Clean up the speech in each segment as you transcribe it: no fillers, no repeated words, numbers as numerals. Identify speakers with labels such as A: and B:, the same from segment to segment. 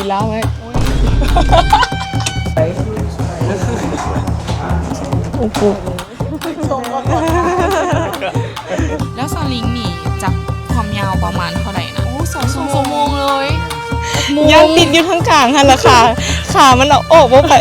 A: ลล่าไหมโอ้โห
B: แล้วสลิงนี่จับความยาวประมาณเท่าไหร่นะ2 ชั่วโมงเลย
A: ย่างติดอยู่ทั้งกลางหันละค่ะขามันเอาออกว่าไป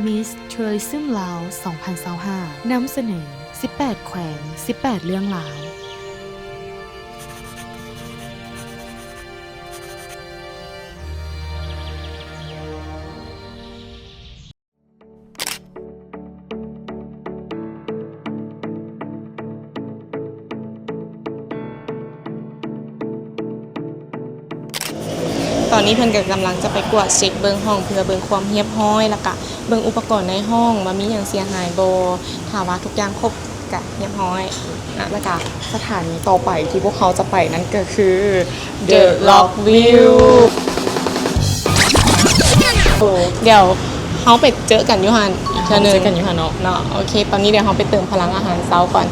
C: มิสทัวริซึมลาว 2025 นำเสนอ 18 แขวง 18 เรื่องราว
A: ตอนนี้เพิ่นก็กำลังจะไปกวดเช็คเบิ่งห้องเพื่อเบิ่งความเรียบร้อยแล้วก็เบิ่งอุปกรณ์ในห้องว่ามีหยังเสียหายบ่ถ้าว่าทุกอย่างครบก็เรียบร้อยแล้วก็สถานีต่อไปที่พวกเขาจะไปนั่นก็คือ The Rock View เดี๋ยวเฮาไปเจอกันอยู่หั่นอีกเทื่อนึงเจอกันอยู่หั่นเนาะโอเคตอนนี้เดี๋ยวเฮาไปเติมพลังอาหารเช้าก่อน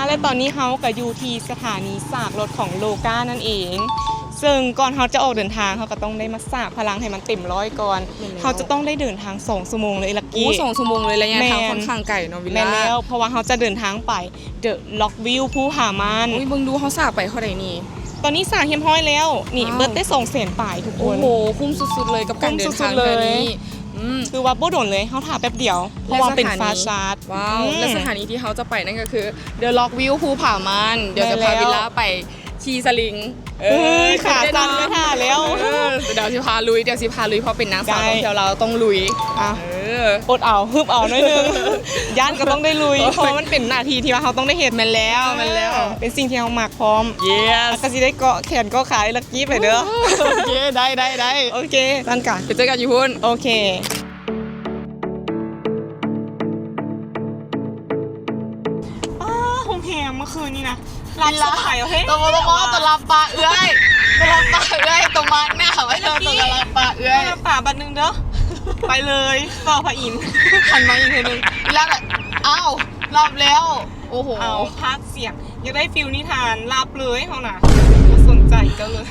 A: และตอนนี้เฮาก็อยู่ที่สถานีสากรถของโลกานั่นเองซึ่งก่อนเฮาจะออกเดินทางเฮาก็ต้องได้มาสากพลังให้มันเต็มร้อยก่อนเฮาจะต้องได้เดินทาง2 ชั่วโมงเลยลักกี้
B: 2 ชั่วโมงเลยระยะทางค่อนข้างไกลเนาะวิลล่า
A: แม่แล้วเพราะว่าเฮาจะเดินทางไป The Rock View ภูผาม่าน
B: เบิ่งดูเฮาสากไปเท่าใดนี่
A: ตอนนี้สากเรียบร้อยแล้วนี่เบิดได้200,000 ปลายทุกคน
B: โอ้โหคุ้มสุดๆเลยกับการเดินทางเท่านี้
A: คือว่าบ่โดนเลยเฮาถ่าแป๊บเดียวเพราะว่าเป็นฟาชาร์ด
B: ว้าวและสถานีที่เฮาจะไปนั่นก็คือ The Rock View ภูผาม่านเดี๋ยวจะพาวิลล่าไปขี่สลิง
A: ขาสั่นไม่ท่าแล้ว
B: เดี๋ยวสิพาลุยเพราะเป็นนางสาวท่องเที่ยวเราต้องลุย
A: อดเอาฮึบเอาหน่อยนึงย่านก็ต้องได้ลุยเพราะมันเป็นหน้าที่ที่ว่าเขาต้องได้เห็นมันแล้วเป็นสิ่งที่เฮามักพร้อมก็สิได้เกาะแขนเกาะขาลักกี้ไปเด้อโอเคได้โอเคตั้นกัน
B: ไปเจอกันอยู่พุ่น
A: โอเคโฮมแฮมเมื่อคืนนี้นะรับสบายเฮ้ย
B: ตัวรับปลาเอื้อยตัวมันหน้าไว้ตัวรับปลาเอื้อย
A: รับปลาบัดนึงเด้อไปเลยต่อพระอินทร์หันมาอีกทีนึง
B: แล้วอ้าวรับแล้วโอ้โห
A: เอาพักเสียงอยากได้ฟิลนิทานรับเลยเขาน่ะสนใจก็เลย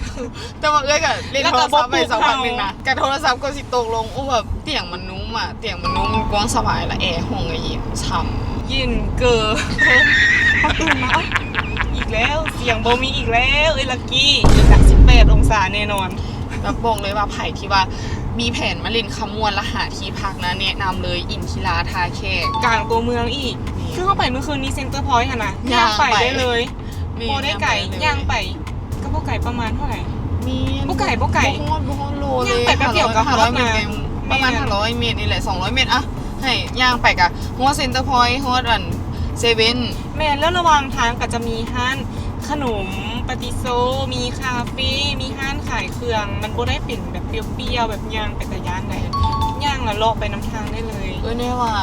B: แต่ว่าเอื้อยกับเล่นโทรศัพท์ไปสักพักนึงนะกับโทรศัพท์ก็สิตกลงโอ้แบบเตียงมันนุ่มมันกว้างสบายละแอร์ห้องก็เย็นช่ำ
A: เย็นเกินพอตื่นมาอีกแล้วเสียงโบมีอีกแล้วลักกี้อีก18 องศาแน่นอน
B: แล้วบอกเลยว่าไผ่ที่ว่ามีแผนมาเล่นขมวนและหาที่พักนะแนะนำเลยอินทิราทาแขก
A: กลางตัวเมืองอีกคือเข้าไปเมื่อคืนนี้เซ็นเตอร์พอยต์ค่ะนะย่างไปได้เลยโบได้ไก่ย่างไปก็พวกไก่ประมาณเท่าไหร่
B: มี
A: พวกไก่บุ
B: ้โลเลย
A: ย่างไปแป๊บเดียวก็
B: 500 เมตรประมาณ500 เมตรนี่แหละ200 เมตรอะให้ย่างไปกับหัวเซ็นเตอร์พอยต์หัวรันเซเว่น
A: แม่แล้วระหว่างทางก็จะมีห้านขนมปาติโซมีคาเฟ่มีห้านขายเครื่องมันก็ได้ปิ่นแบบเปรี้ยวๆแบบย่างไปแต่ย่านได้ย่างแล้วเลาะไปน้ำทางได้เลย
B: เนี่ยว่า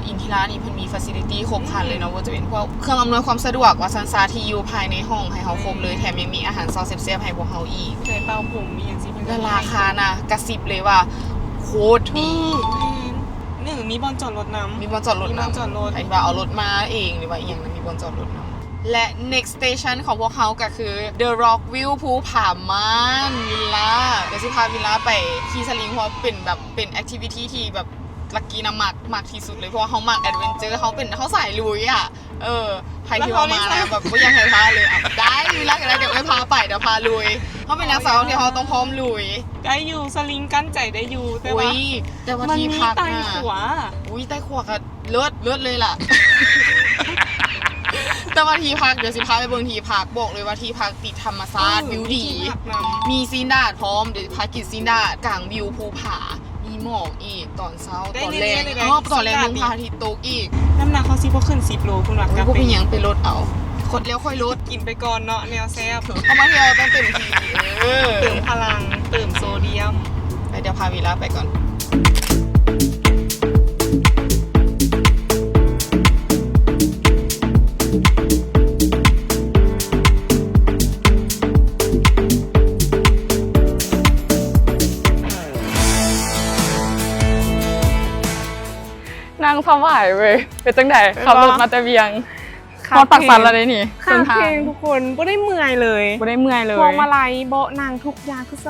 B: อินทิรานี่เพิ่นมีฟาซิลิตี้ครบครันเลยเนาะว่าจะเป็นพวกเครื่องอำนวยความสะดวกว่าซันซาที่อยู่ภายในห้องให้เฮาครบเลยแถมยังมีอาหารซอสแซ่บๆให้พวกเฮาอีก
A: เคยเป่าผมมีอย่างสิ
B: และราคานะกระซิบเลยว่าโคตรดี
A: มีบอลจอดรถน้ำ
B: ใครว่าเอารถมาเองหรือว่าอย่างนั้นมีบอลจอดรถน้ำและ next station ของพวกเขาก็คือ The Rock View ภูผาม่านวิลล่าเดี๋ยวสิพาวิลล่าไปขี่สลิงเพราะเป็น activity ที่แบบลักกี้นะมักที่สุดเลยเพราะว่าเขามักแอดเวนเจอร์เขาสายลุยอ่ะใครที่ว่ามานะแบบไม่อยากให้พาเลยได้วิลล่ากันแล้วเดี๋ยวไปพาไปเดี๋ยวพาลุยเขาเป็นนักสาวที่เขาต้องพร้อมลุย
A: ได้อยู่สลิงกั้นใจได้อยู่แต่
B: ว่าที่พัก
A: ใต้ขวา
B: ใต้ขวาก็เลิศเลยล่ะ แต่ว่าที่พักเดี๋ยวสิพาไปเบิ่งที่พักบอกเลยว่าที่พักติดธรรมชาติวิวดี มีซีนดาดพร้อมเดี๋ยวพากินซีนดาดกลางวิวภูผา มีหมอกอีกตอนเช้าตอนแรกตอนแรกเบิ่งพระอาทิตย์ตกอีก
A: น้ำหนักเขาสิบ่ขึ้น10 โลคุณว่า
B: พวกพี่ยังไปลดเอาคดแล้วค่อยลด
A: กินไปก่อนเนาะแนวแซ่บ
B: เอามาเที่ยวต้องเต็มที่
A: เติมพลังเติมโซเดียม
B: ไปเดี๋ยวพาวีลาไปก่อนนางสวายเว้ยเป็นจังไดขับรถมาแต่เวียงพอตักสันแล้วได้นี่
A: ข้างเพลงทุกคนบ่ได้เมื่อยเลย
B: บ่ได้เมื่อยเลย
A: พวงมาลัยเบาะนางทุกอย่างคือส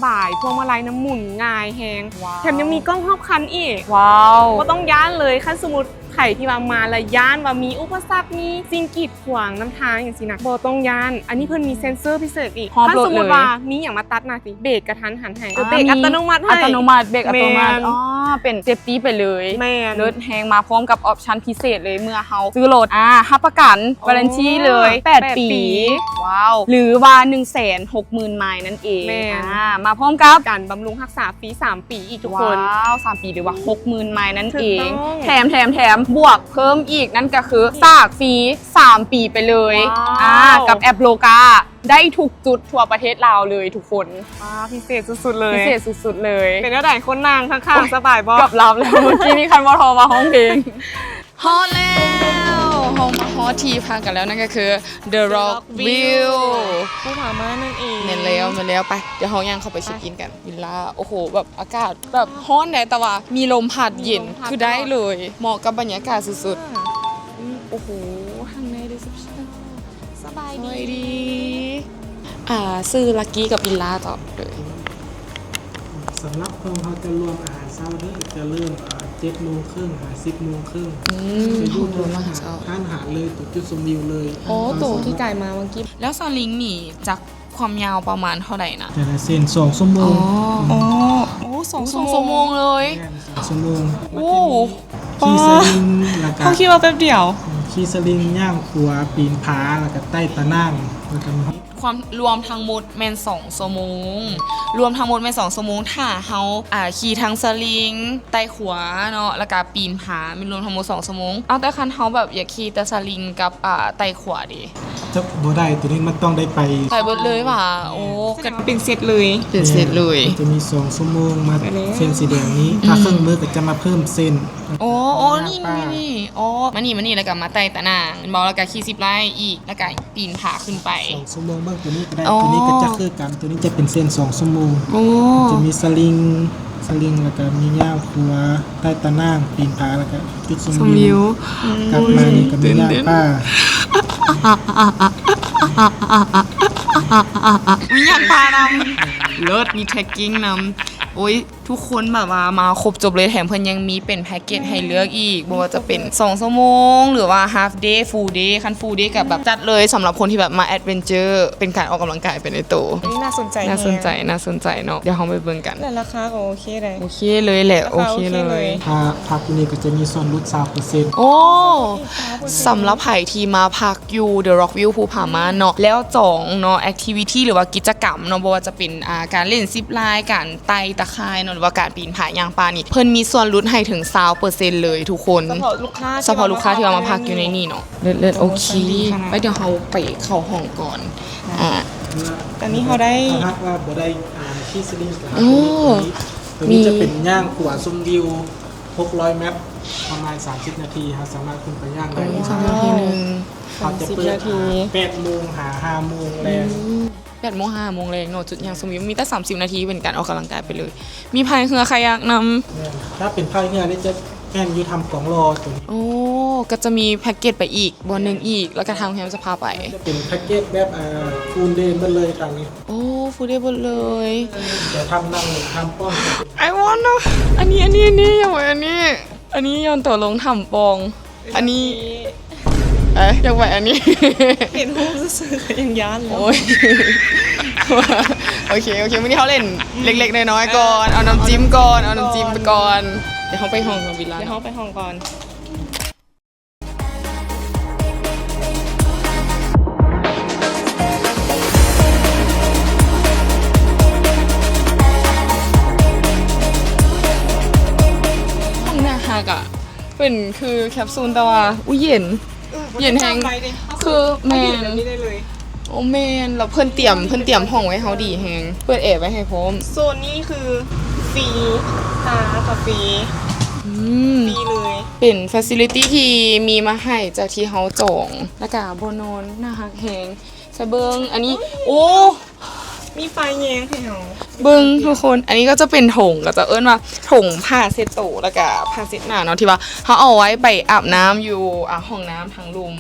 A: บายพวงมาลัยน้ำหมุนง่ายแฮงแถมยังมีกล้องรอบคันอีก
B: ว้าว
A: ก็ต้องย่านเลยคันสมมุติไข่ที่มาละย่านว่ามีอุปสรรคมีสิ่งกีดขวางน้ำทางอย่างสินะบ่ต้องย่านอันนี้เพิ่นมีเซ็นเซอร์พิเศษอีกคันสมมุติว่ามีอย่างมาตัดหน้าสิเบรกกระทันหันให้เบรกอัตโนมัติให้
B: อัตโนมัติเบรกอัตโนมัติ
A: แม่น
B: อ๋อเป็นเซฟตี้ไปเลย
A: แม่น
B: รถแฮงมาพร้อมกับออปชั่นพิเศษเลยเมื่อเฮาซื้อรถรับประกันวารันตีเลย 8 ปีว้าวหรือว่า 160,000 ไมล์นั่นเอง
A: แม่น
B: มาพร้อมกับ
A: การบำรุงรักษาฟรี3 ปีอีกทุกคน
B: ว้าว3 ปีหรือว่า 60,000 ไมล์นั่นเอง
A: ถูกต้อง
B: แถมบวกเพิ่มอีกนั่นก็คือซากฟรี3 ปีไปเลย
A: ว้าว
B: กับแอปโลกาได้ทุกจุดทั่วประเทศลาวเลยทุกคน
A: พิเศษสุดๆเลย
B: พิเศษสุดๆเลย
A: เป็นแล้วไหนคนนางข้างๆสบายบ่
B: กับรับแล้วเมื่อกี้มีคันวอทอมาห้องเพลงฮอตแล้วห้องฮอตทีพักกันแล้วนั่นก็คือ The Rock View
A: ภูผาม่านนั่นเอง
B: เน้นแล้วไปเดี๋ยวเขาย่างเข้าไปเช็คอินกันวิลล่าโอ้โหแบบอากาศแบบฮ้อนแต่ว่ามีลมพัดเย็นคือได้เลยเหมาะกับบรรยากาศสุดๆโอ้โหข้างในรีเซพชั่น
A: สบาย
B: ส
A: ดี
B: วยดีซื้อลักกี้กับวิลล่าต่อเลย
D: สำหรับคนเขาจะรวมอาหารเช้านี่จะเริ่ม7 โมงครึ่ง10 โมงครึ่ง
B: มี
D: ไป
B: ห้
D: ดู
B: องรวมอาหารเช้า
D: ร้านอาหารเลยตุดจุดชมวิวเลย
A: โอ้ตู่ที่ไก่มาเมื่อกี้
B: แล้วสลิงนี่จากความยาวประมาณเท่าไหร่นะ
D: แต่ละเส้น2 ชั่วโมง
A: โอ้ส
B: ส
A: อ
B: อง ง
A: ชั่วโม
B: ชั่วโม
A: ง
B: งเลย
D: 2 ชั่วโมง
B: โอ้
D: ขี่สลิงแล้วก็
A: เขาคิดว่าแป๊บเดียว
D: ขี่สลิงย่างขัวปีนผาแล้วก็ใต้ตะนั่งแล้วก็
B: ความรวมทั้งหมดแมน2 ชั่วโมงรวมทั้งหมดแมน2 ชั่วโมงถ้าเฮาขี่ทั้งสลิงไต่ขวาเนาะแล้วก็ปีนผามีรวมทั้งหมด2 ชั่วโมงเอาแต่คันเฮาแบบอยากขี่แต่สลิงกับไต่ขวาดิ
D: จะบ่ได้ตัวนี้มันต้องได้ไป
B: ไปเบิดเลยว่ะโอ้ก็
A: เป็นเซตเลย
B: เป็นเสร็จเลย
D: จะมี2 ชั่วโมงมา
A: ไปแล้ว
D: เส้นสีแดงนี้ถ้าเครื่องมือก็จะมาเพิ่มเส้น
B: โอ้นี่อ๋อมานี่แล้วก็มาไต่ตะนางบอกแล้วก็ขี่10 ไร่อีกแล้วก็ปีนผาขึ้นไป
D: 2 ชั่วโมงเบิ่งตัวนี้ก็ได้
B: อ๋อ
D: ตัวนี้ก็จะคือกันตัวนี้จะเป็นเส้น2 ชั่วโมง
B: โอ้
D: จะมีสลิงแล้วก็มีย่างครัวใต้ตะนางปีนผาแล้วก็จุดชมวิวกลับมานี่ก็มีย่างป้า
B: มีอย่างพานำเลิศมีแท็กกิ้งนำโอ้ยทุกคนแบบว่ามาครบจบเลยแถมเพิ่นยังมีเป็นแพ็กเกจให้เลือกอีกบ่ว่าจะเป็น2 ชั่วโมงหรือว่า half day full day คัน full day กับแบบจัดเลยสำหรับคนที่แบบมาแอดเวนเจอร์เป็นการออกกำลังกายเป็นในตัว
A: นี่น่าสนใจ
B: น่าสนใจเนาะเดี๋ยวเราไปเบิ่งกัน
A: แต่ราคาก็โอเคเลย
B: โอเคเลยแหละโอเคเล
A: โอเคเลย ย
D: ถ้าพักที่นี่ก็จะมีส่วนลด 3%
B: โอ้สำหรับไผ่ที่มาพักอยู่ The Rock View ภูผาม่านเนาะแล้วจองเนาะ activity หรือว่ากิจกรรมเนาะบ่ว่าจะเป็นการเล่นซิปไลน์การไต่ตะข่ายเนาะหรือว่าการปีนผายางปลานี่เพิ่นมีส่วนลดให้ถึง 20% เลยทุกคน
A: เฉพาะลูกค้า
B: เฉพาะลูกค้าที่มาพักอยู่ในนี่เนาะเลิศโอเคไปเดี๋ยวเราไปเข้าห้องก่อน
A: ตอนนี้เขาได้
D: ถ้าหากว่าบ่ได้ขี่สลิงก็
B: โอ้
D: ตัวนี้จะเป็นย่างขัวชมวิว600 เมตรประมาณ30 นาทีครับสามารถขึ้นไปย่างได้
B: สามนาทีนึง
D: เขาจะเปิด8 โมงหา5 โมงแรง
B: 8 โมง 5 โมงแรงเนาะจุดอย่างสมมุติมีแต่30 นาทีเป็นการออกกำลังกายไปเลย มีพายเรือคายักนำ
D: ถ้าเป็นภาคเหนือนี่จะแม่นอยู่ทำของรอตัวนี้
B: โอ้ก็จะมีแพ็กเกจไปอีกบนหนึ่งอีก แล้วก็ทางแฮมจะพาไป
D: จะเป็นแพ็กเกจแบบฟูลเดย์มาเลยทางนี้
B: โอ้ฟูดได้หมดเลย
D: จะทำนั่งทำป้อง
B: I want นะอันนี้อย่าไว้อันนี้ย้อนตัวลงทำปอง อันนี้อยากไว้อันนี้
A: เห็นรูปซื้อๆยังย้านเลย
B: โอ้ย โอเควันนี้เขาเล่นเล็กๆน้อยๆก่อน เอาน้ำจิ้มก่อน เอาน้ำจิ้มไปก่อน เดี๋ยวเขาไปห้องกับวิลล่า
A: เดี๋ยวเขาไปห้องก่อน
B: เป็นคือแคปซูลแต่ว่าอุ้ยเย็นแฮงคือแมนโอ้แมนแล้วเพิ่นเตรียมห้องไว้เฮาดีแฮงเปิดแอร์ไว้ให้พร้อม
A: โซนนี้คือฟรีค่ะฟรีเลย
B: เป็น facility ที่มีมาให้จากที่เฮาจองแล้วก็บ่นอนน่าฮักแฮงใส่เบิ่งอันนี้โอ้
A: มีไฟแยงให้เรา
B: เบิ้งทุกคนอันนี้ก็จะเป็นถงก็จะเอิ้นว่าถงผ้าเซตโตแล้วก็ผ้าเซตหน้าเนาะที่ว่าเขาเอาไว้ไปอาบน้ำอยู่ห้องน้ำทางลุม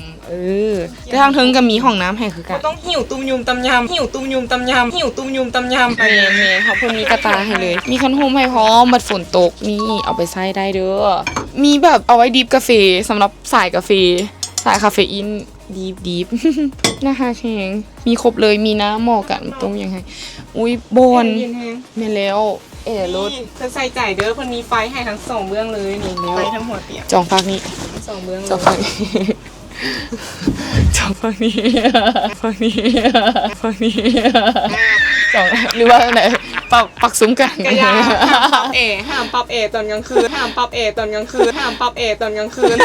B: แต่ทางเทิงก็มีห้องน้ำให้คือกัน
A: ต้องหิวตุ้มยุมตำยำหิวตุ้มยุมตำยำหิวตุ้มยุมตำยำไป
B: เมเขาเพิ่นมีกระตาให้เลย มีคันโฮมให้พร้อมบัดฝนตกนี่เอาไปใช้ได้เด้อมีแบบเอาไว้ดิฟกาแฟสำหรับสายกาแฟสายคาเฟอีนดีฟ นะคะแข็งมีครบเลยมีน้ำหมอกันตรงยังไงอุ้ยบน
A: เย็นแฮง
B: แม่นแล้วรถ
A: เธอใส่ใจเด้อคนมีไฟให้ทั้งสองเบื้องเลยนี่ไฟทั้งหัวเตียง
B: จองพักนี้
A: สองเบื้อง
B: จองพักนี้จองพักนี้พักนี้พักนี้จองหรือว่าไหนปักซุ้มกัน
A: กระยาห้ามปรับเอตอนกลางคืนห้ามปรับเอตอนกลางคืนห้ามปรับเอตอนกลางคืน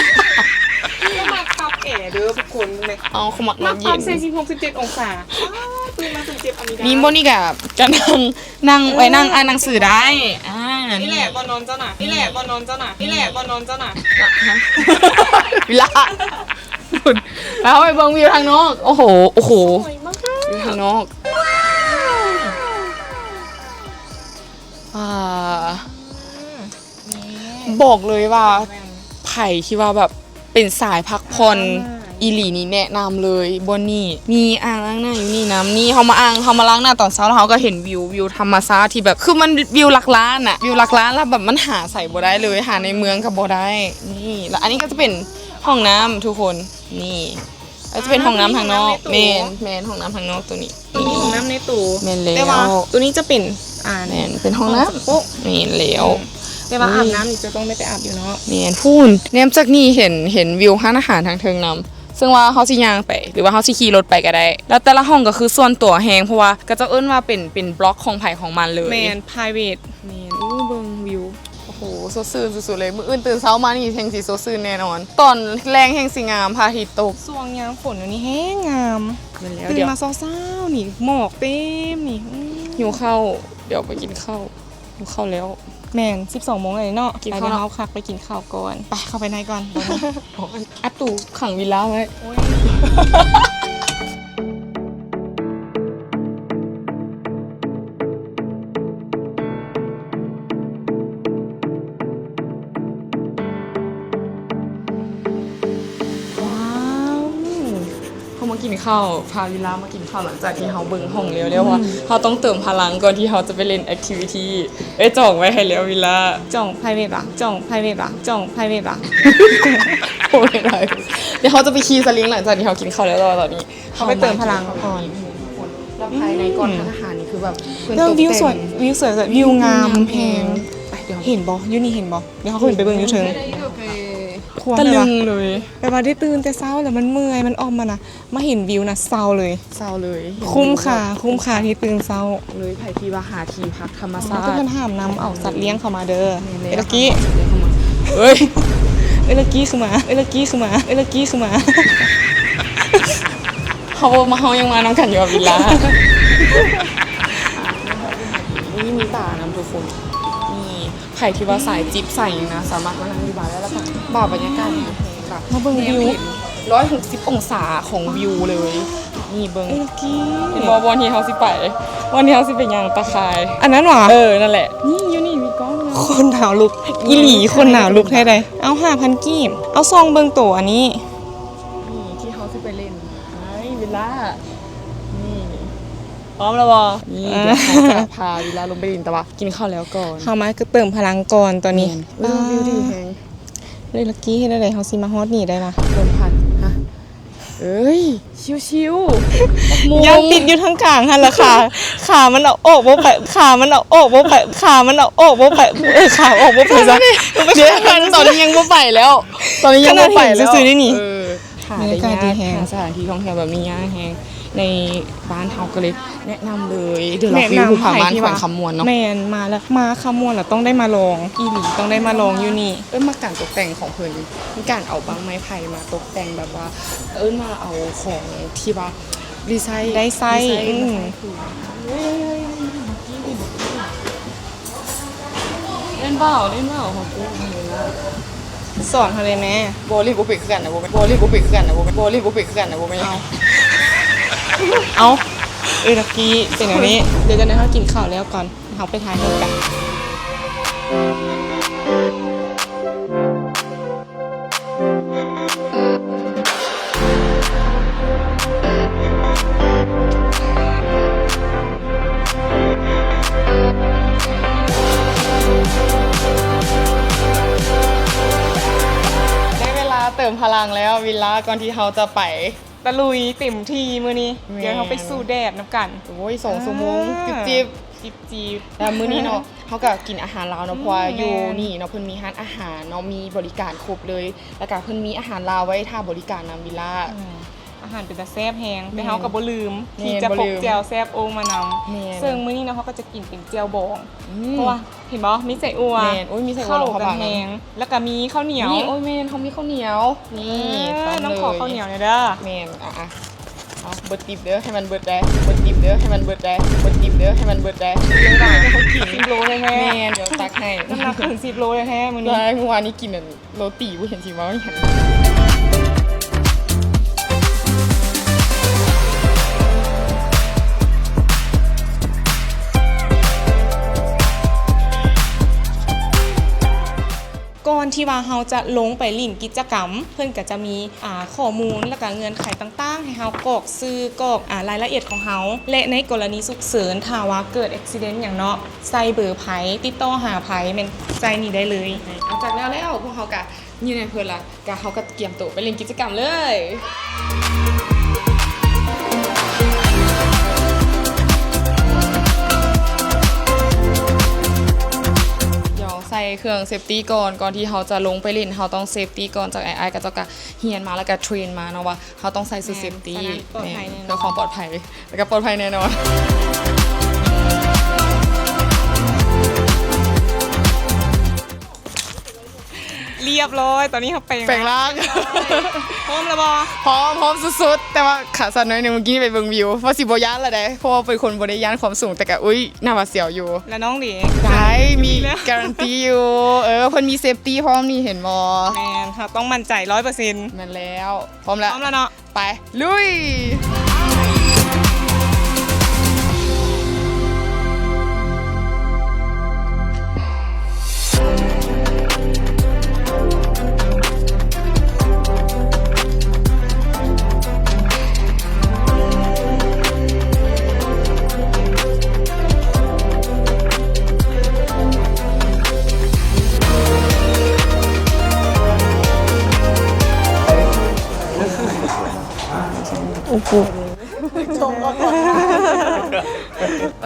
A: มาปรับเอเด้อทุกคนเลย
B: เอาขมัก
A: มา
B: น้ำ
A: ป
B: เย็
A: รับ
B: น
A: ใส่16-17 องศาตื่นมาตื่นเจ็บอเมริกา
B: มีโมนี่กับจะนั่งไว้นั่งอ่านหนังสือได้
A: นี่แหละบอนอนเจ้าหน่ะนี่แหละบอนอนเจ้าหน่ะนี่แหละบอนอนเจ้าหน่ะ
B: วิลาแล้วไปเบิ่งวิวทางนอกโอ้โหวิวทางนอกบอกเลยว่าไผ่ที่ว่าแบบเป็นสายพักผ่อนอีหลีนี่แนะนำเลยบนนี่มีอ่างล้างหน้าอยู่นี่น้ำนี่เขามาล้างหน้าตอนเช้าแล้วเขาก็เห็นวิวธรรมชาติที่แบบคือมันวิวหลักล้านอะวิวหลักล้านแล้วแบบมันหาใส่บ่ได้เลยหาในเมืองกับบ่ได้นี่แล้วอันนี้ก็จะเป็นห้องน้ำทุกคนนี่แล้วจะเป็นห้องน้ำทางนอกเมนห้องน้ำทางนอกตัวนี้
A: มีห้องน้ำในตู้
B: เมนแล้
A: แต่ว่าว ตัวนี้จะเป็น
B: แมนเป็นห้องน้ำเมนแล้ว
A: แต่ว่าอาบน้ำนี่จะต้องได้ไปอาบอยู่เนาะ
B: เมนพูนเนมจากนี่เห็นวิวห้านอาหารทางเทิงนำซึ่งว่าเขาสิย่างไปหรือว่าเขาสิขี่รถไปก็ได้แล้วแต่ละห้องก็คือส่วนตัวแฮงเพราะว่าก็จะเอิ้นว่าเป็นบล็อกของไผ่ของมันเลย
A: แมน private
B: แมนเบิ่งวิวโอ้โหสดชื่นสุดๆเลยมื้ออื่นตื่นเช้ามานี่แห่งสิสดชื่นแน่นอนตอนแรงแห่งสิงามพระอาทิตย์ตก
A: สวงยามฝนอันนี้แห้งงาม
B: แล้ว
A: ตื่น
B: เดี๋ยว
A: มาเช้าๆนี่หมอกเต็มนี่
B: หิวข้าวเดี๋ยวไปกินข้าวหิวข้าวแล้ว
A: แมน12 โมงเลยเนาะ
B: กิน
A: ไป
B: ข้าว
A: เดี๋ยวเราคักไปกินข้าวก่อนไปเข้าไปในก่อนตอนนี้
B: อัดตู้ขังวิลล่าไว้เขามากินข้าวพาวิลล่ามากินข้าวหลังจากที่เขาเบิ่งห้องแล้วแล้วว่าเขาต้องเติมพลังก่อนที่เขาจะไปเล่นแอคทิวิตี้จองไว้ให้แล้ววิลล่า
A: จ่อง private ปะจ่อง private ปะจ่อง private ปะ
B: โอ้ยได้เดี๋ยวเขาจะไปขี่สลิงหลังจากที่เขากินข้าวแล้วตอนนี้
A: เขาไปเติมพลังก่อน
B: แล้วภายในก่อนทานอาหารนี่คือแบบ
A: เรื่องวิวสวยวิวงามแพง
B: ไปเดี๋ยว
A: เห็นบ่ยูนี่เห็นบ่เดี๋ยวเขาขึ้นไปเบิ่งอยู่เชิง
B: ตะลึงเลย
A: ไปว่าได้ตื่นแต่เช้าแล้วมันเมื่อยมันออมมานะมาเห็นวิวนะเศร้าเลย
B: เศร้าเลย
A: คุ้มค่าที่ตื่นเช้า
B: เลยไผ่ที่ว่าหาทีพักธรรมชา
A: ทุก
B: ติ
A: คนห้ามนำเอาสัตว์เลี้ยงเข้ามาเด้อเอลกี้
B: เฮ้ย
A: เอลกี้คือมาเอลกี้คือมาเอลกี้คือมา
B: เขามาเขายังมาน้ำกันอยู่กับวิลล่านี่มีป่าน้ำทุกคนนี่ไผ่ที่ว่าสายจิ๊บใส่นะสามารถมานั่งอยู่บ้านได้แล้วก็บ่าบรรยากาศแบบ
A: มาเบิ่งวิว
B: 160 องศาของวิวเลยนี่เบิ้ง
A: เอลกี้
B: เห็นวันที่เขาสิไปวันที่เขาสิไปย่างตะคาย
A: อันนั้นหรอ
B: นั่นแหละนี่อยู่นี่มีกล้องนะ
A: คนหนาวลุกอีหลีคนหนาวลุกแท้ใดเอา 5,000 กีบเอาซองเบิ่งโตอันนี้
B: นี่ที่เขาสิไปเล่นไอ้วิลล่านี่พร้อมแล้วบ่นี่เดี๋ยวเขาจะพาวิลล่าลงไปเล่นแต่ว่ากินข้าวแล้วก่อน
A: เข้ามาก็เติมพลังก่อนตอนนี้
B: วิวดีแฮง
A: เลยลักกี้เฮ็ดได้เฮาสิมาฮอดนี่ได้ล่ะ
B: ลมพัดฮะเอ้ยชิวๆ
A: ยังติดอยู่ทั้งกลางหั่นล่ะค่ะขามันเอาออกบ่ไปขามันเอาออกบ่ไปขามันเอาออกบ่ไปขาออกบ่ไปซะ
B: เดี๋ยวตอนนี้ยังไม่ไปแล้ว ตอนนี้ยังไม่ไปแล้ว
A: ขนาดเห็นซื่อๆนี่นี่
B: หา
A: บรร
B: ได้
A: ยากาศ
B: ยาก
A: ดีแฮง
B: หาสถานที่ท่องเที่ยวแบบนี้ยากแฮงในบ้านเฮาก็เลยแนะนำเลยเดี๋ยวเราวิวภูผาม่านแขวงคำมวนเนาะ
A: แมนมาแล้วมาคำมวนแล้วต้องได้มาลองอีหลีต้องได้มาลองอยู่นี่
B: มาการตกแต่งของเพิ่นมีการเอาบางไม้ไผ่มาตกแต่งแบบว่ามาเอาของที่ว่ารีไซน์
A: ได้ไส้อืม
B: เล่นเปล่าของกูนี่นะ
A: สอนเขาเลยแม่
B: โบลิ่งบุปิกคือกันนะโบลิ่งบุปิกคือกันนะโบลิ่งบุปิกคือกันนะโบไม่เอา
A: เอาตะกี้เป็นอย่างนี้เดี๋ยวกันนะเขากินข้าวแล้วก่อนเขาไปทานกัน
B: ได้เวลาเติมพลังแล้ววิลล่าก่อนที่เขาจะไป
A: ตะลุยเต็มทีมื้อนี้
B: แม่น
A: เดี๋ยวเขาไปสู้แดดน้ำกัน
B: โอ้ย2 ชั่วโมง
A: อ่า
B: จิบ
A: จีบ
B: ๆแต่มื้อนี้เนาะเขาก็กินอาหารลาวเนาะเพราะว่า
A: แม่น
B: อยู่นี่เนาะเพิ่นมีร้านอาหารเนาะมีบริการครบเลย แล้วก็เพิ่นมีอาหารลาวไว้ท่าบริการนำวิลล่า
A: อาหารเป็นตาแซ่บแฮง
B: แม่
A: แต่
B: น
A: เฮาก็บ่ลืม
B: แม่น
A: ที่จะ
B: บ่
A: พ
B: ลื
A: ก
B: ม
A: แจวแซ่บโอมาน
B: แม่น
A: ำซึ่งมื้อนี้เนาะเขาก็จะกินเป็นแจวบอง
B: อื
A: เพราะว่าเห็นบ่มีใส่อัว
B: แม่นโอ้ยมีใส่อัว
A: เข้า
B: ลงเข้า
A: กัน
B: บ้าง
A: แฮงแล้วก็มีข้าวเหนียว
B: นี่โอ้ยแม่นเขามีข้าวเหนียว นี่
A: เอ
B: ตา
A: อ
B: ม
A: น้อง
B: เลย
A: ขอข้าวเหนียวหน่อยเด้อ
B: แม่นอ่ะเอาเบิดติบเด้อให้มันเบิดได้เบิดติบเด้อให้มันเบิดได้เบิดติบเด้อให้มันเบิดได้
A: เลยว่าเขากิน10โลเลยแท้
B: แม่นเดี๋ยวตักให้
A: น้ำหนักถึง10โลเลยแท้มื้อนี้
B: ได้เมื่อวานนี้กินอันโรตีบ่เห็นสิว่าอย่าง
A: ก่อนที่ว่าเราจะลงไปลิ่นกิจกรรม เพื่อนก็จะมีข้อมูลและก็เงื่อนไขต่างๆ ให้เรากรอกซื้อกรอกรายละเอียดของเราและในกรณีฉุกเฉินถ้าว่าเกิดอุบิเหตุอย่างเนาะใส่เบอร์ไผติดต่อหาไผแม่นใจนี่ได้เลย
B: หลังจากแล้วพวกเขาก็อยู่ในเพิ่นละก็เขาก็เตรียมตัวไปเล่นกิจกรรมเลยเดี๋ยวใส่เครื่องเซฟตี้ก่อนที่เขาจะลงไปเล่นเขาต้องเซฟตี้ก่อนจากไอ้ก็จะกะเฮียนมาแล้วก็เทรนมาเนาะว่าเขาต้องใส่ชุดเซฟตี้
A: ปลอดภัยแน่นอน
B: เพื่อความปลอดภัยแล้วก็ปลอดภัยแน่นอน
A: เรียบร้อยตอนนี้เขาไป
B: แปลงร่าง
A: พร้อมแล้วบ่
B: พร้อมสุดๆ แต่ว่าขาสั่นหน่อยหนึงเมื่อกี้นี่ไปเบิ่งวิวเพราะสิบ่ย่านละเด้เพราะว่าเป็นคนบ่ได้ย่านความสูงแต่ก็อุ้ยน่าหวาดเสียวอยู่
A: แล้วน้องดิ
B: ได้มีการันตีอยู่เพิ่นมีเซฟตี้พร้อมนี่เห็นบ่
A: แมนค่ะต้องมั่นใจ 100%
B: แม่นแล้วพร้อมแล้ว
A: พร้อมแล้วเนาะ
B: ไปลุย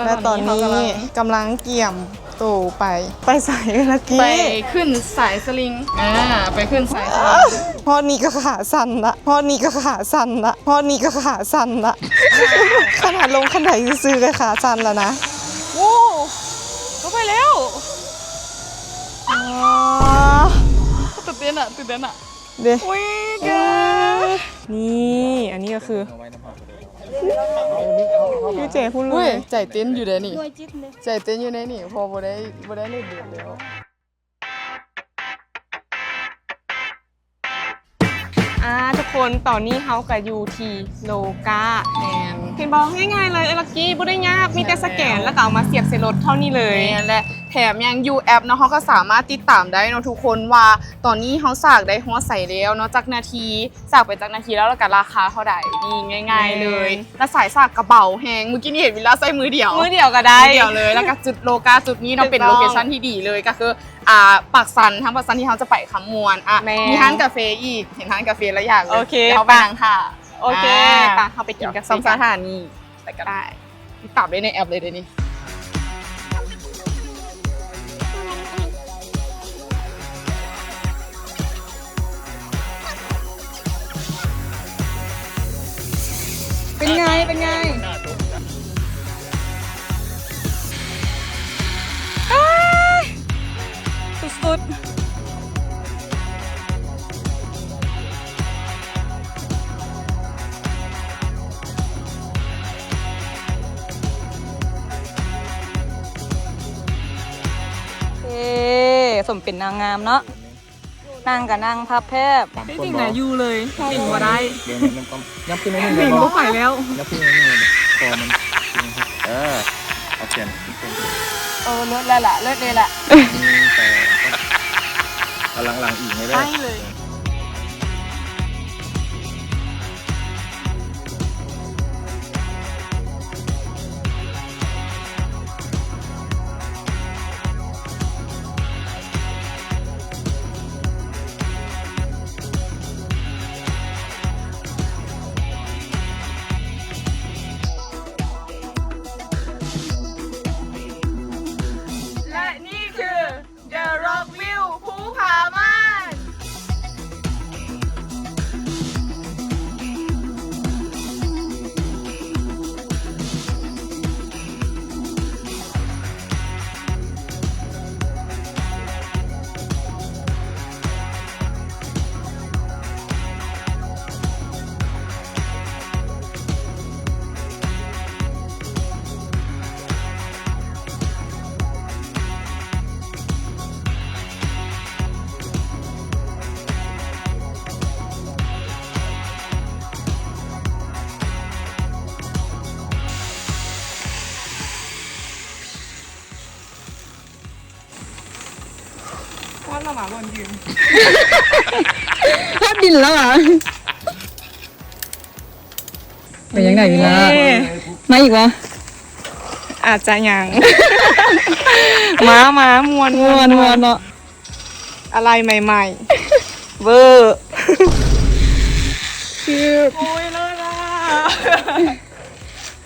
A: และตอนนี้กำลังเกี่ยมตู่ไปใส่เมื่อกี้
B: ไปขึ้นสายสลิงไปขึ้นสายสลิง
A: พอนี้ก็ขาสั่นละพอนี้ก็ขาสั่นละพอนี้ก็ขาสั่นละขนาดลงขนาดซื้อๆก็ขาสั่นแล้วนะ
B: โว้ก็ไปแล้วตื่นเต้นอ่ะ
A: เดี๋ยว
B: อุ้ยแก
A: นี่อันนี้ก็คือพี่เจพูดเล
B: อุ้ย
A: ย
B: ใจเต้นอยู่เด้นี่ใจเต้นอยู่ในนี่พอบ่ได้เล่นเดือดแล้ว
A: ทุกคนตอนนี้เขากับยูทีโลกา
B: แมน
A: เห็นบอกง่ายๆเลยเมื่อกี้บ่ได้ยากมีแต่สแกนแล้วก็เอามาเสียบใส่รถเท่านี้เลย
B: แมนและแถมยังยูแอปเนาะเขาก็สามารถติดตามได้เนาะทุกคนว่าตอนนี้เขาสากได้หัวใส่แล้วเนาะจากนาทีสากไปจากนาทีแล้วก็ราคาเท่าใดนี่ง่าย ๆเลย แล้วสายสากกระเป๋าแฮงเมื่อกี้นี่เห็นวิลล่าใส่มือเดียว
A: มือเดียวก็ได้
B: เดียวเลยแล้วก็จุดโลกาจุดนี้เนาะเป็น
A: ถูกต้อง
B: โลเคชั่นที่ดีเลยก็คือปากซันทั้งปากซันที่เขาจะไปคำมวน
A: แม่
B: มีร้านกาแฟอีกเห็นร้านกาแฟแล้วอยากเลย
A: โอเค
B: ดี๋ยวเขาไปนั่งค่ะ
A: โอเคไปเข้าไปกินกาแฟ
B: สัมสถานีไปก็ได้ติดตามได้ในแอปเลยเดี๋ยวนี้
A: เป็นไงอ้ายสุดๆสมเป็นนางงามเนาะนั่งกับนั่งพับแพบ
B: ที่จริงนะอยู่เลยปิ่นมาได้
E: เดี๋ยวมันต้องยับขึ้นนิดนึง
B: ปิ่น
E: เลย
B: ก็ไปแล้ว
E: ยับขึ้นนิดนึงเลยคอมันเอาเขียนเป็น
B: เลิศแล้วล่ะเลิศเลยล่ะ
E: แต่เอาหลังๆอีกไม่ได้
B: ใช่เลย และนี่คือ The Rock View ภูผาม่าน ว่าเราหมาบนยืน
A: ภาพดินแล้วอ่ะเป็นยังไงวิลามาอีกวะ
B: อาจจะยัง ม้ามวน
A: มวนเนาะ
B: อะไรใหม่
A: เวอร์คือ
B: ๆ โอ้ยเลิศอ่ะ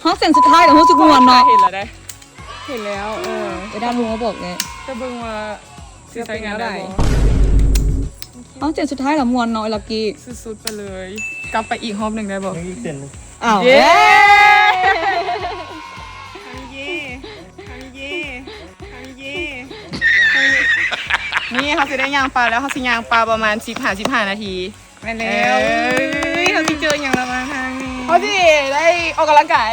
A: ห้องเสียงสุดท้ายของห้องสุกมวนเนาะ
B: เห็นแล้วได้ เห็นแล้ว
A: ไอ้ด้านลุงก็บอกไง
B: จะเบิ่งว่าสิใช้งานได้
A: ห้องเสียงสุดท้ายเหรอมวนเนาะไอ้ลักกี้
B: สุดๆไปเลย กลับไปอีกรอบหนึ่งได้บอก
E: ยังอีกเส้นนึง
A: อ้าว
B: เย้นี่เขาจะได้ย่างปลาแล้วเขาสิย่างปลาประมาณ15 นาทีไปแล้วเขาสิเจออย่างละมาทางนี้เขาสิได้ออกกำลังกาย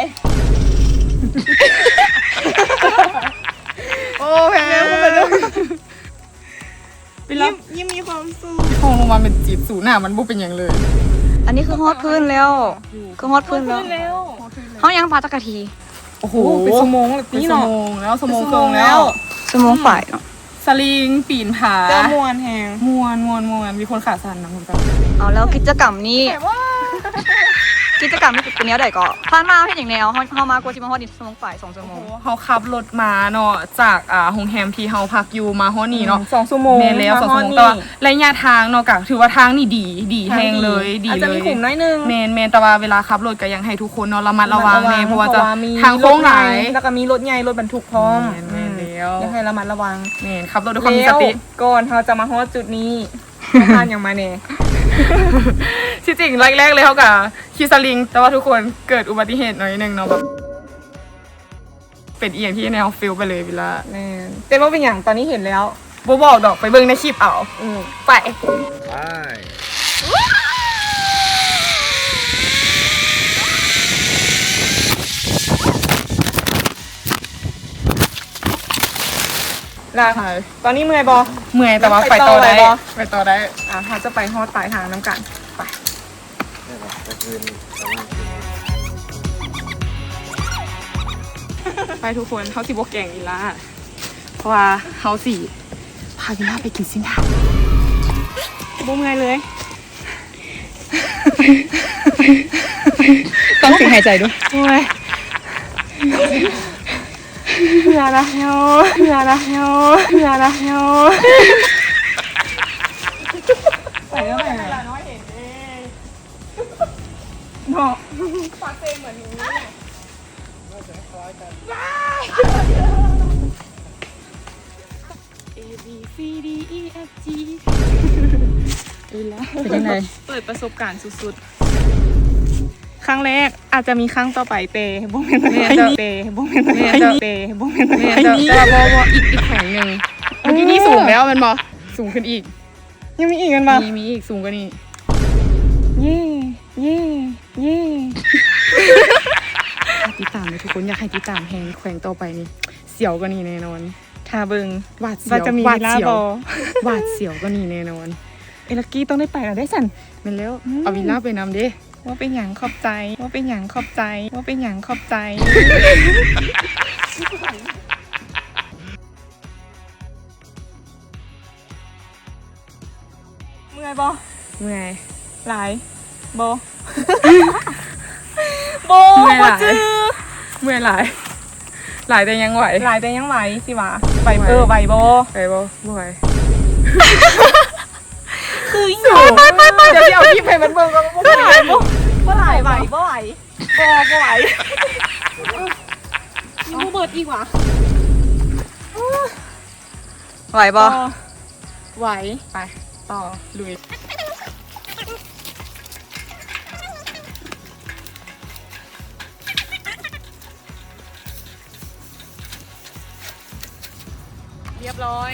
B: โอ้แพงยิ้มมีความสุขพองลงมาเป็นจีบสูหน้ามันบุเป็นอย่างเลย
A: อันนี้คือฮอตพื้นแล้วคือฮอตพื้นแล้วห้องยังปลาตะกะที
B: โอ้โหเป็นชั่วโมงเลยเป็นชั่วโมงแล้วชั่วโมงครึ่งแล้ว
A: ชั่วโมงฝ่ายเนาะ
B: สลิงปีนผา
A: เจ้ามวนแหง
B: มวนมีคนขาสั่นนะคุณตา
A: เอาแล้วกิจกรรมนี้กิจกรรมนี้เป็นแนวใดก็ผ่านมาเห็นอย่างแนวเฮามากว่าที่มาฮอดนี่ชั่วโมงฝ่าย2 ชั่วโมง
B: เขาขับรถมาเนาะจากโรงแรมที่เฮาพักอยู่มาฮอดนี่เนาะ
F: 2 ชั่วโมง
B: แม่นแล้ว2 ชั่วโมงแต่ว่าระยะทางเนาะก็ถือว่าทางนี่ดีแฮงเลยดี
F: อาจจะ
B: เล
F: มี
B: ย
F: ขุมน้อยนึง
B: แม่นแต่ว่าเวลาขับรถก็ยังให้ทุกคนเนาะระมัดระวังแน่เพราะว่าจะทางโค้งหลาย
F: แล้วก็มีรถใหญ่รถบรรทุกพร้อม
B: แม่นแล้ว
F: ยังให้ระมัดระวัง
B: แม่นขับรถด้วยความมีสติ
F: แล้วก่อนเราจะมาฮอดจุดนี้ผ่านอย่างมาเนี่ย
B: ที่จริงแรกๆเลยเขากับขี่สลิง แต่ว่าทุกคนเกิดอุบัติเหตุหน่อยนึงเนาะแบบเป็นเอียงที่แนวฟิลไปเลยเวลา
F: แม่นเป็นว่าเป็นอย่างตอนนี้เห็นแล้ว
B: บ่บอกดอกไปเบิ่งในคลิปเอาไป
E: ไป
F: ล่ะตอนนี้เมื่อยบอ
B: เมื่อยแต่ว่าไปต่อได้ ไปต่อได้
F: เราจะไปฮอดปลายทางน้ำกันไป
B: ไปทุกคนเขาสิบวกแก่งอีล่าเพราะว่าเขาสิพาวิล่าไปกินซินทาง
F: บ่เมื่อยเลย
A: ต้องสิงหายใจด้วย
F: โอ้ยเพื่อละเฮาไปแล้วไปไหนเนาะ
A: เป็นยังไง
B: เปิดประสบการณ์สุด
F: ข รั้งแรกอาจจะมีครั้งต่อไปเตะบ่แม่นไปนี่เตะบ่แม่นไปนี่เตะบ่แม่นไปนี่
B: แต่ว่าบ่อีกแขวงหนึ่งเมื่อกี้นี่สูงแล้วมันบ่สูงขึ้นอีก
F: ยังมีอีกกันบ่
B: มีอีกสูงกว่านี้
F: เย่เย่เย่
B: ติดตามเลยทุกคนอยากให้ติดตามแฮงแขวงต่อไปนี่เสียวกว่านี้แน่นอน
F: ถ้าเบิ่ง
B: หวาดเสียว
F: ว่าจะมี
B: หวาด
F: เวลา
B: เสียว
F: บ่
B: หวาดเสียวกว่านี้แน่นอน
F: เอลักกี้ต้องได้ไปแล้วได้สั่น
B: แม่นแล้วเอาวิลล่าไปนำเด้
F: ว่าเป็นหยังขอบใจว่าเป็นหยังขอบใจว่าเป็นหยังขอบใจเมื่อยบ่
B: เมื่อย
F: หลายบ่ โบ
B: เมื่อยห
F: บ่
B: ลาย
F: จื้อ
B: เมื่อยหลายหลายแต่ยังไหว
F: หลายแต่ยังไหวสิวะไหว
B: ไหว
F: ไหวบ่
B: ไปบ่บ่ไหว
F: คืออยู่ไปเดี๋ยวที่เอาพี่ไปมันเบิ่งก็บ่ไหวบ่ไหวบ่ไหวบ่ไหวบ่ไหวนี่บ่เบิดอีกว่ะ
B: ไหวบ่
F: ไหว
B: ไปต่อลุยเรียบร้อย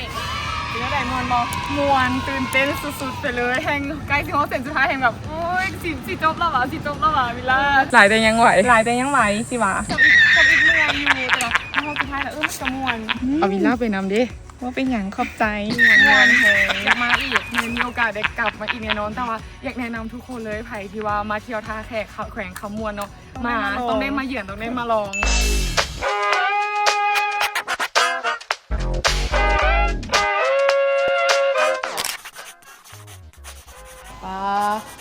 B: เป็นอะไรมวนบ่มวนตื่นเต้นสุดๆไปเลยแห่งใกล้ถึงห้องเซ็นสุดท้ายแห่งแบบโอ้ยสิจบแล้วว่ะสิจบแล้วว่ะวิลล่าหลายแต่ยังไหว
F: หลายแต่ยังไหวสิวะกับอีกเมื่อยอยู่แต่ละห้องสุดท้ายแล้วมันจะม่วน
B: เอาวิลล่าไปนำดิ
F: ว่าเป็นอย่างขอบใจ
B: ม่วนแฮง
F: อยากมาอีกมีโอกาสได้กลับมาอีกแน่นอนแต่ว่าอยากแนะนำทุกคนเลยไผ่ที่ว่ามาเที่ยวท่าแขกแขวงคำมวนเนาะมาต้องได้มาเหยื่อต้องได้มาลอง
B: ป้า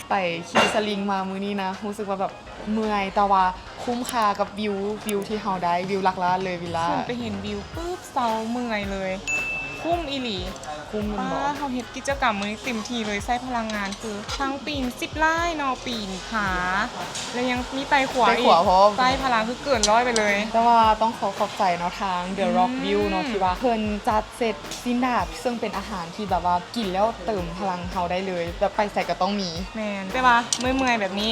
B: ไปขี่สลิงมามื้อนี้นะรู้สึกว่าแบบเมื่อยแต่ว่าคุ้มค่ากับวิวที่เฮาได้วิวหลักล้านเลยวิลล่า
F: ขึ้นไปเห็นวิวปุ๊บเซาเมื่อยเลย คุ้มอีหลี
B: คุ้มมันบอก
F: เขาเฮ็ดกิจกรรมมื้อนี้เต็มที่เลยใช้พลังงานคือทั้งปีน10ไร่นอปีนผาแล้วยังมีไต่ขวา
B: ไต่
F: อี
B: ขวาพร้อม
F: ใต้พลังคือเกินร้อยไปเลย
B: แต่ว่าต้องขอบใจเนาะทาง The Rock View เนาะที่ว่าเพิ่นจัดเซตซินดาบซึ่งเป็นอาหารที่แบบว่ากินแล้วเติมพลังเฮาได้เลยแบบไปใส่ก็ต้องมี
F: แมนแต่ว่าเมื่อยๆแบบนี้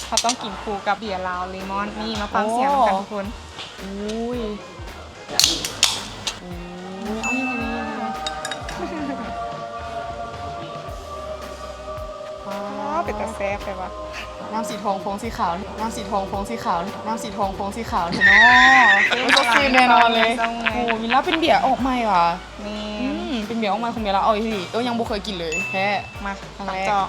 F: เขาต้องกินคู่กับเบียร์ลาวเลมอนนี่มาฟังเสียงกันทุกคน
B: อุ้ยเอายังไงอ๋อ
F: เป็นตาแซ่บไปวะ
B: น้ำสีทองฟองสีขาวน้ำสีทองฟองสีขาวน้ำสีทองฟองสีขาวเถอะเนาะมันก็ซีนแน่นอนเลยโอ้มิลล่าเป็นเบียร์ออกใหม่ว่ะ
F: นี่
B: เป็นเบียร์ออกใหม่ของมิลล่าเอาอีกทียังบ่เคยกินเลยแค่
F: มา
B: ครั้งแรก
F: เจาะ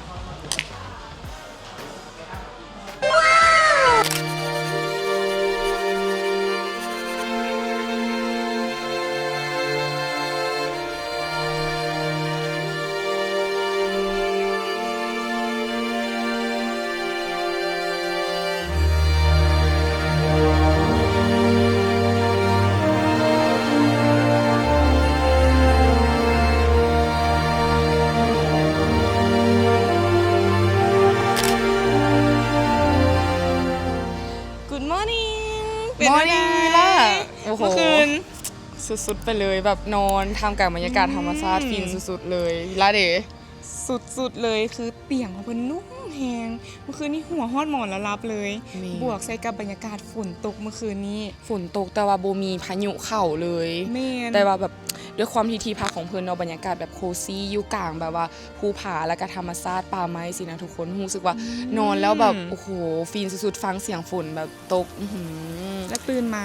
F: Good morning เป็น
B: Morning
F: ไง
B: วิลล่าโอ้โห
F: เมื่อคืน
B: สุดๆไปเลยแบบนอนทำกับบรรยากาศธรรมชาติฟินสุดๆเลยวิลล่าเด๋
F: สุดๆเลยคือเตียงของเพิ่นนุ่มแฮงเมื่อคืนนี้หัวฮอดหมอนแล้วรับเลย
B: นี่
F: บวกใส่กับบรรยากาศฝนตกเมื่อคืนนี้
B: ฝนตกแต่ว่าโบมีพายุเข้าเลย
F: แม่น
B: แต่ว่าแบบด้วยความที่พักของเพิ่นเนาะบรรยากาศแบบโคซี่อยู่กลางแบบว่าภูผาแล้วก็ธรรมชาติป่าไม้สินะทุกคนรู้สึกว่านอนแล้วแบบโอ้โหฟินสุดๆฟังเสียงฝนแบบตกอื้อหือ
F: แล้วตื่นมา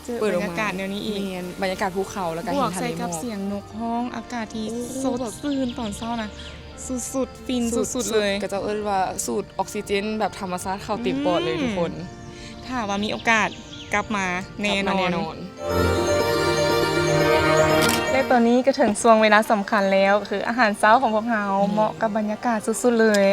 F: เจอบรรยากาศแนวนี้อีก
B: เนียนบรรยากาศภูเขาแล้วก็
F: บ
B: เห็
F: วน ก
B: ทะ
F: ใส่
B: เลหม
F: กับ
B: อก
F: เสียงนกฮ้องอากาศที่
B: โอ้
F: สด
B: แบบ
F: ชื่นตอนเช้านะสุดๆฟินสุดๆเลย
B: ก็จะเอิ้นว่าสูดออกซิเจนแบบธรรมชาติเข้าเต็มปอดเลยทุกคน
F: ถ้าว่ามีโอกาสกลับมาแน่น
B: กลับ
F: อ
B: มาแน่
F: น
B: นอน
F: และตอนนี้ก็ถึงช่วงเวลาสำคัญแล้วคืออาหารเช้าของพวกเราเหมาะกับบรรยากาศสุดๆเลย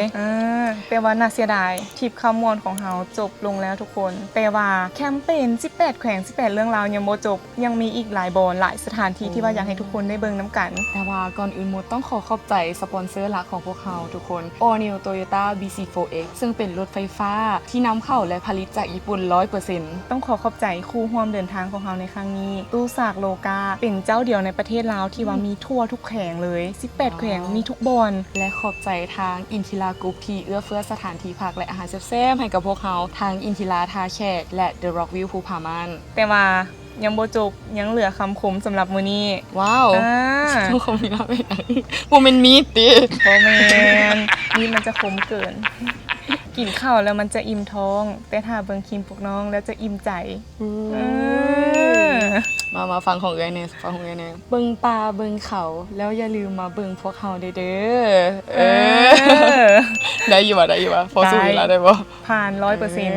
F: แต่ว่าน่าเสียดายทริปข้ามวนของเราจบลงแล้วทุกคน แต่ว่าแคมเปญ18แขวง18เรื่องราวยังบ่จบยังมีอีกหลายบอนหลายสถานที่ที่ว่าอยากให้ทุกคนได้เบิ่งน้ำกัน
B: แต่ว่าก่อนอื่นหมดต้องขอบใจสปอนเซอร์หลักของพวกเราทุกคน All New Toyota BC4X ซึ่งเป็นรถไฟฟ้าที่นำเข้าและผลิตจากญี่ปุ่น 100%
F: ต้องขอบใจคู่ร่วมเดินทางของเราในครั้งนี้ ตู้สากโลกาเป็นเจ้าเดียวในประเทศ เทศลาวที่ว่ามีทั่วทุกแขวงเลย18แขวงมีทุกบอนและขอบใจทางอินทิรากรุ๊ปที่เอื้อเฟื้อสถานที่พักและอาหารแซ่บๆให้กับพวกเขาทางอินทิราทาแขกและ The Rock View ภูผาม่านแต่ว่ายังบ่จบยังเหลือคำคมสำหรับมื้อนี้
B: ว้าว ทุกคนมีอะไรโมเมนต์มีดดิ
F: บ่แม่นนี่มันจะขมเกิน กินข้าวแล้วมันจะอิ่มท้อง แต่ถ้าเบิ่งคลิปพวกน้องแล้วจะอิ่มใจ
B: มาฟังของเอ้ยเนี่ยฟังของเอ้ยเนี่ย
F: เบิ่งปลาเบิ่งเขาแล้วอย่าลืมมาเบิ่งพวกเขาเด้อ
B: ได้อยู่ป่ะพอสู้เวลาได้ป่ะ
F: ผ่าน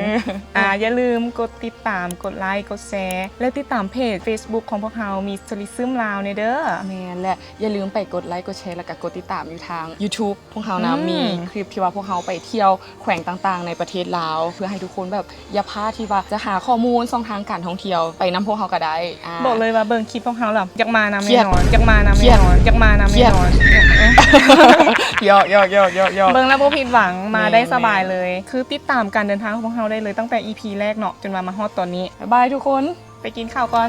F: 100%อย่าลืมกดติดตามกดไลค์กดแชร์และติดตามเพจ Facebook ของพวกเรามีสลิซึมลาวเด้อ
B: แม่นและอย่าลืมไปกดไลค์กดแชร์แล้วก็กดติดตามอยู่ทาง YouTube พวกเขานะมีคลิปที่ว่าพวกเขาไปเที่ยวแขวงต่างๆ ในประเทศลาว เพื่อให้ทุกคนแบบอย่าพลาดที่ว่าจะหาข้อมูลช่องทางการท่องเที่ยวไปนำพวกเขาก็ได้
F: บอกเลยว่าเบิ่งคลิปพวกเขาแล้วอยากมานำ
B: เครี
F: แน่
B: ยด
F: นอนอยากมานำ
B: เครี
F: แน่
B: ยด
F: นอนอยากมานำ
B: เครี
F: แน่
B: ยด
F: นอน
B: ยอก
F: เบิ่งแล้วบ่ผิดหวังมาได้
B: แม่น
F: สบายเลย คือติดตามการเดินทางของพวกเราได้เลยตั้งแต่ EP แรกเนาะจนมาฮอดตอนนี้
B: บ๊ายบายทุกคน
F: ไปกินข้าวก่อน